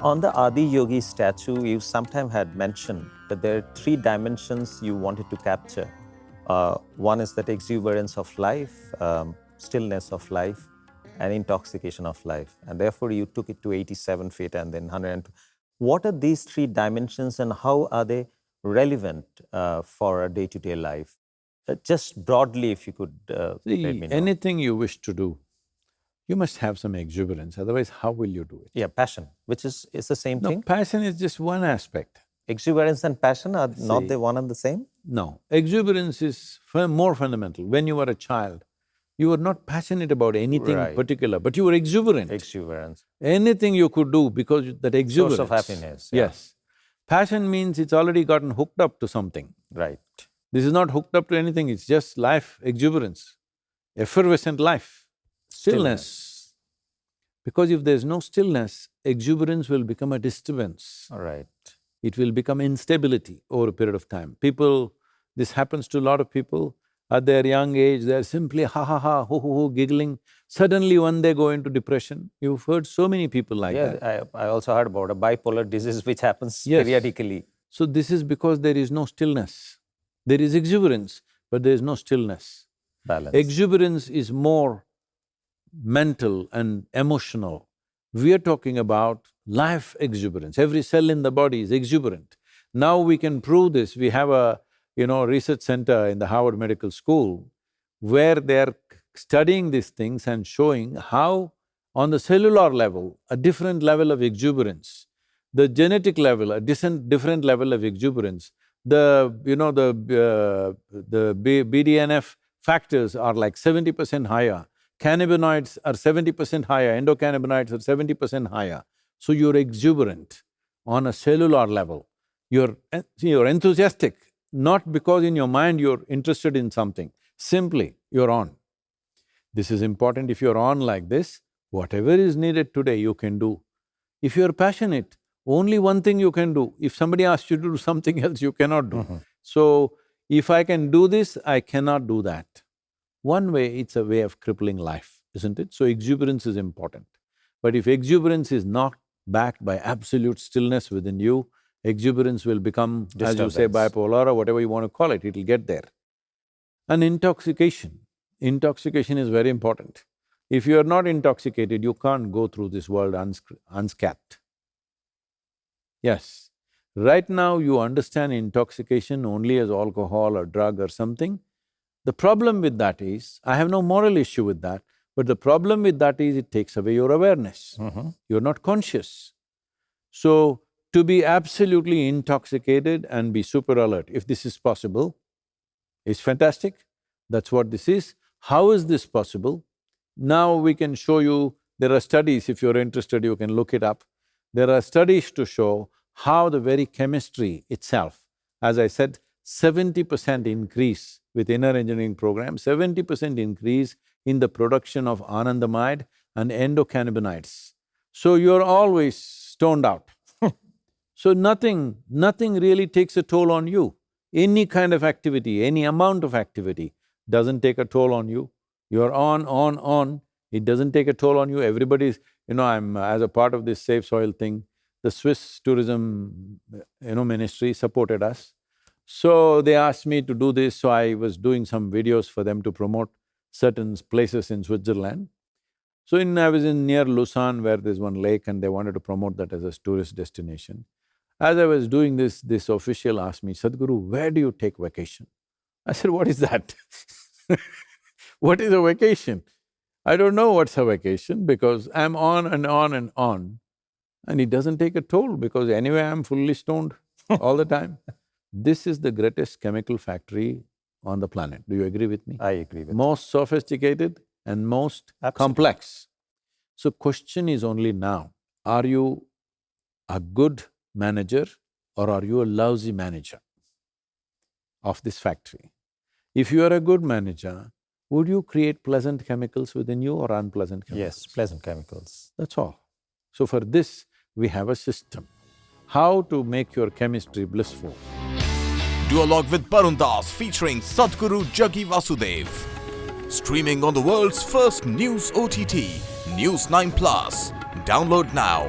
On the AdiYogi statue, you sometime had mentioned that there are three dimensions you wanted to capture. One is that exuberance of life, stillness of life, and intoxication of life. And therefore, you took it to 87 feet and then 102. What are these three dimensions and how are they relevant for a day-to-day life? Just broadly, if you could let me know. Anything you wish to do, you must have some exuberance, otherwise how will you do it? Yeah, passion, which is the same No, thing. passion is just one aspect. Exuberance and passion are not the one and the same? No, exuberance is more fundamental. When you were a child, you were not passionate about anything particular, but you were exuberant. Exuberance. Anything you could do because that exuberance. Source of happiness. Yeah. Yes. Passion means it's already gotten hooked up to something. Right. This is not hooked up to anything, it's just life, exuberance, effervescent life. Stillness. Because if there's no stillness, exuberance will become a disturbance. All right. It will become instability over a period of time. This happens to a lot of people, at their young age, they're simply ha ha ha, ho ho ho, giggling. Suddenly one day go into depression. You've heard so many people like that. Yeah, I also heard about a bipolar disease which happens periodically. So this is because there is no stillness. There is exuberance, but there is no stillness. Balance. Exuberance is more mental and emotional. We are talking about life exuberance. Every cell in the body is exuberant. Now we can prove this. We have a research center in the Harvard Medical School where they're studying these things and showing how on the cellular level, a different level of exuberance, the genetic level, a different level of exuberance, the BDNF factors are like 70% higher, cannabinoids are 70% higher, endocannabinoids are 70% higher. So you're exuberant on a cellular level. You're enthusiastic, not because in your mind you're interested in something, simply you're on. This is important. If you're on like this, whatever is needed today you can do. If you're passionate, only one thing you can do. If somebody asks you to do something else, you cannot do. So, if I can do this, I cannot do that. One way, it's a way of crippling life, isn't it? So exuberance is important. But if exuberance is not backed by absolute stillness within you, exuberance will become, as you say, bipolar or whatever you want to call it, it'll get there. And intoxication. Intoxication is very important. If you are not intoxicated, you can't go through this world unscathed. Yes, right now you understand intoxication only as alcohol or drug or something. The problem with that is, I have no moral issue with that, but the problem with that is it takes away your awareness. You're not conscious. So, to be absolutely intoxicated and be super alert, if this is possible, is fantastic. That's what this is. How is this possible? Now we can show you, there are studies, if you're interested you can look it up. There are studies to show how the very chemistry itself, as I said, 70% increase with inner engineering program, 70% increase in the production of anandamide and endocannabinoids. So you're always stoned out. So nothing really takes a toll on you. Any kind of activity, any amount of activity doesn't take a toll on you. You're on, it doesn't take a toll on you. Everybody's… I'm… as a part of this Safe Soil thing, the Swiss tourism, ministry supported us. So they asked me to do this, so I was doing some videos for them to promote certain places in Switzerland. So I was near Lausanne where there's one lake and they wanted to promote that as a tourist destination. As I was doing this official asked me, "Sadhguru, where do you take vacation?" I said, "What is that?" What is a vacation? I don't know what's a vacation because I'm on and on and on, and it doesn't take a toll because anyway I'm fully stoned all the time. This is the greatest chemical factory on the planet. Do you agree with me? I agree with you. Most sophisticated and most complex. So question is only now, are you a good manager or are you a lousy manager of this factory? If you are a good manager, would you create pleasant chemicals within you or unpleasant chemicals? Yes, pleasant chemicals. That's all. So for this, we have a system. How to make your chemistry blissful. Duologue with Barun Das featuring Sadhguru Jaggi Vasudev. Streaming on the world's first news OTT, News 9 Plus. Download now.